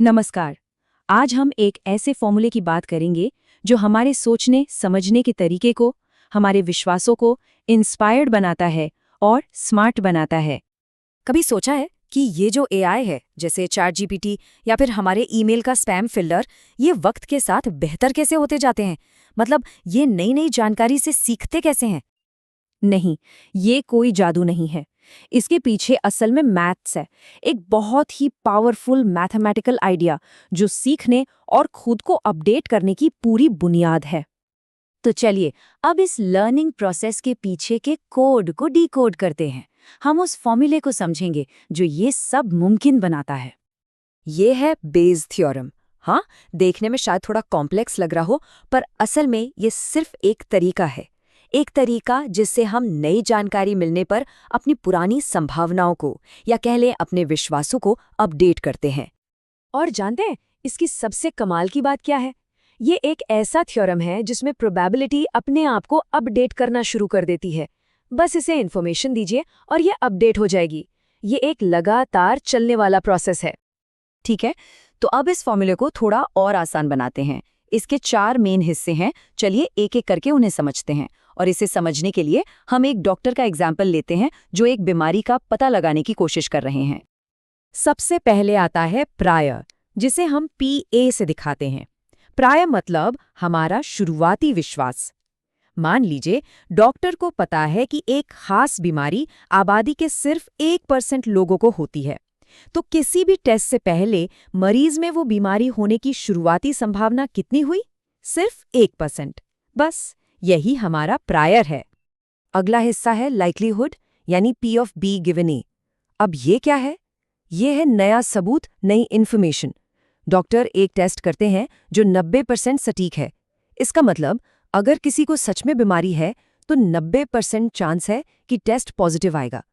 नमस्कार। आज हम एक ऐसे फॉर्मूले की बात करेंगे जो हमारे सोचने समझने के तरीके को, हमारे विश्वासों को इंस्पायर्ड बनाता है और स्मार्ट बनाता है। कभी सोचा है कि ये जो एआई है, जैसे चैट जीपीटी या फिर हमारे ईमेल का स्पैम फिल्टर, ये वक्त के साथ बेहतर कैसे होते जाते हैं? मतलब ये नई नई जानकारी से सीखते कैसे हैं? नहीं, ये कोई जादू नहीं है। इसके पीछे असल में मैथ्स है, एक बहुत ही पावरफुल मैथमेटिकल आइडिया जो सीखने और खुद को अपडेट करने की पूरी बुनियाद है। तो चलिए अब इस लर्निंग प्रोसेस के पीछे के कोड को डिकोड करते हैं। हम उस फॉर्मूले को समझेंगे जो ये सब मुमकिन बनाता है। ये है बेज थ्योरम। हाँ, देखने में शायद थोड़ा कॉम्प्लेक्स लग रहा हो, पर असल में ये सिर्फ एक तरीका है। एक तरीका जिससे हम नई जानकारी मिलने पर अपनी पुरानी संभावनाओं को, या कह लें अपने विश्वासों को, अपडेट करते हैं। और जानते हैं इसकी सबसे कमाल की बात क्या है? ये एक ऐसा थ्योरम है जिसमें प्रोबेबिलिटी अपने आप को अपडेट करना शुरू कर देती है। बस इसे इन्फॉर्मेशन दीजिए और ये अपडेट हो जाएगी। ये एक लगातार चलने वाला प्रोसेस है। ठीक है, तो अब इस फॉर्मूले को थोड़ा और आसान बनाते हैं। इसके 4 मेन हिस्से हैं। चलिए एक एक करके उन्हें समझते हैं। और इसे समझने के लिए हम एक डॉक्टर का एग्जाम्पल लेते हैं जो एक बीमारी का पता लगाने की कोशिश कर रहे हैं। सबसे पहले आता है प्रायर, जिसे हम PA से दिखाते हैं। प्रायर मतलब हमारा शुरुआती विश्वास। मान लीजिए डॉक्टर को पता है कि एक खास बीमारी आबादी के सिर्फ 1% लोगों को होती है। तो किसी भी टेस्ट से पहले मरीज में वो बीमारी होने की शुरुआती संभावना कितनी हुई? सिर्फ 1%। बस यही हमारा प्रायर है। अगला हिस्सा है लाइक्लीहुड, यानी P of B given A। अब ये क्या है? ये है नया सबूत, नई इन्फॉर्मेशन। डॉक्टर एक टेस्ट करते हैं जो 90% सटीक है। इसका मतलब अगर किसी को सच में बीमारी है तो 90% चांस है कि टेस्ट पॉजिटिव आएगा।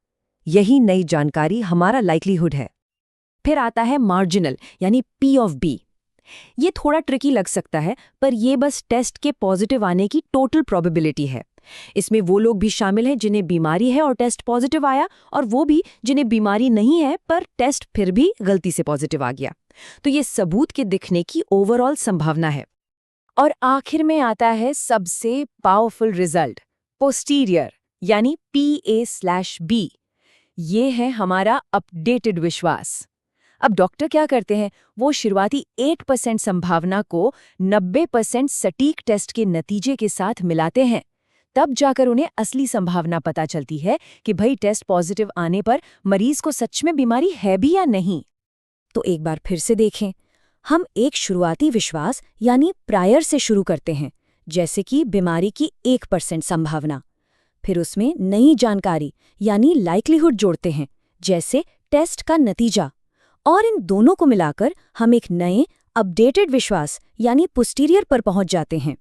यही नई जानकारी हमारा लाइक्लीहुड है। फिर आता है मार्जिनल, यानी P of B। ये थोड़ा ट्रिकी लग सकता है, पर ये बस टेस्ट के पॉजिटिव आने की टोटल प्रोबेबिलिटी है। इसमें वो लोग भी शामिल हैं जिन्हें बीमारी है और टेस्ट पॉजिटिव आया, और वो भी जिन्हें बीमारी नहीं है पर टेस्ट फिर भी गलती से पॉजिटिव आ गया। तो ये सबूत के दिखने की ओवरऑल संभावना है। और आखिर में आता है सबसे पावरफुल रिजल्ट, पोस्टीरियर, यानी PA/B। ये है हमारा अपडेटेड विश्वास। अब डॉक्टर क्या करते हैं? वो शुरुआती 8% संभावना को 90% सटीक टेस्ट के नतीजे के साथ मिलाते हैं। तब जाकर उन्हें असली संभावना पता चलती है कि भाई टेस्ट पॉजिटिव आने पर मरीज को सच में बीमारी है भी या नहीं। तो एक बार फिर से देखें, हम एक शुरुआती विश्वास यानी प्रायर से शुरू करते हैं, जैसे कि बीमारी की 1% संभावना। फिर उसमें नई जानकारी यानी लाइक्लीहुड जोड़ते हैं, जैसे टेस्ट का नतीजा। और इन दोनों को मिलाकर हम एक नए अपडेटेड विश्वास यानी पोस्टीरियर पर पहुंच जाते हैं।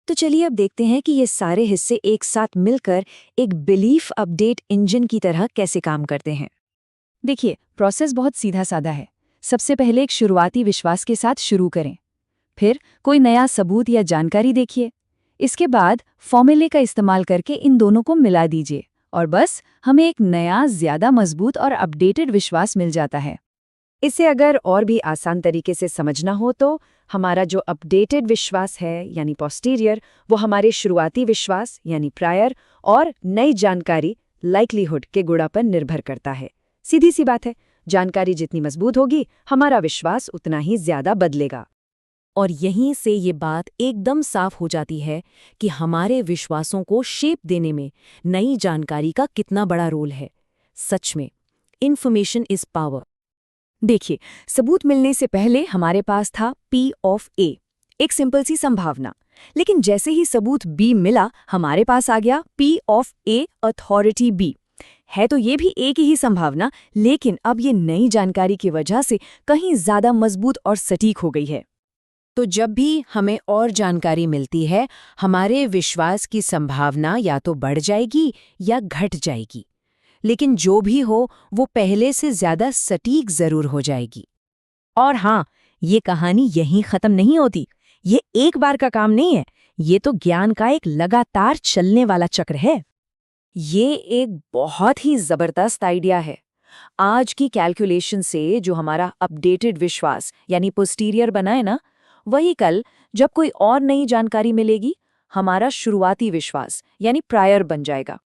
तो चलिए अब देखते हैं कि ये सारे हिस्से एक साथ मिलकर एक बिलीफ अपडेट इंजन की तरह कैसे काम करते हैं। देखिए, प्रोसेस बहुत सीधा साधा है। सबसे पहले एक शुरुआती विश्वास के साथ शुरू करें। फिर कोई नया सबूत या जानकारी देखिए। इसके बाद फॉर्मूले का इस्तेमाल करके इन दोनों को मिला दीजिए और बस हमें एक नया, ज्यादा मजबूत और अपडेटेड विश्वास मिल जाता है। इसे अगर और भी आसान तरीके से समझना हो तो हमारा जो अपडेटेड विश्वास है यानी पोस्टीरियर, वो हमारे शुरुआती विश्वास यानी प्रायर और नई जानकारी लाइक्लीहुड के गुणा पर निर्भर करता है। सीधी सी बात है, जानकारी जितनी मजबूत होगी हमारा विश्वास उतना ही ज्यादा बदलेगा। और यहीं से ये बात एकदम साफ हो जाती है कि हमारे विश्वासों को शेप देने में नई जानकारी का कितना बड़ा रोल है। सच में, इन्फॉर्मेशन इज पावर। देखिए, सबूत मिलने से पहले हमारे पास था P of A, एक सिंपल सी संभावना। लेकिन जैसे ही सबूत B मिला, हमारे पास आ गया P of A authority B। है तो ये भी एक ही संभावना, लेकिन अब ये नई जानकारी की वजह से कहीं ज्यादा मजबूत और सटीक हो गई है। तो जब भी हमें और जानकारी मिलती है, हमारे विश्वास की संभावना या तो बढ़ जाएगी या घट जाएगी। लेकिन जो भी हो, वो पहले से ज्यादा सटीक जरूर हो जाएगी। और हाँ, ये कहानी यहीं खत्म नहीं होती। ये एक बार का काम नहीं है, ये तो ज्ञान का एक लगातार चलने वाला चक्र है। ये एक बहुत ही जबरदस्त आइडिया है। आज की कैलकुलेशन से जो हमारा अपडेटेड विश्वास यानी पोस्टीरियर बना है ना, वही कल जब कोई और नई जानकारी मिलेगी, हमारा शुरुआती विश्वास यानी प्रायर बन जाएगा।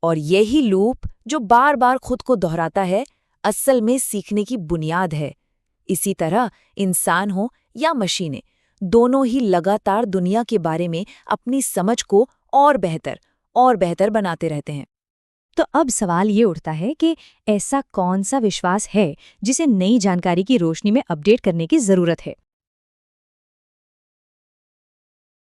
और यही लूप जो बार बार खुद को दोहराता है, असल में सीखने की बुनियाद है। इसी तरह इंसान हो या मशीनें, दोनों ही लगातार दुनिया के बारे में अपनी समझ को और बेहतर बनाते रहते हैं। तो अब सवाल ये उठता है कि ऐसा कौन सा विश्वास है जिसे नई जानकारी की रोशनी में अपडेट करने की जरूरत है।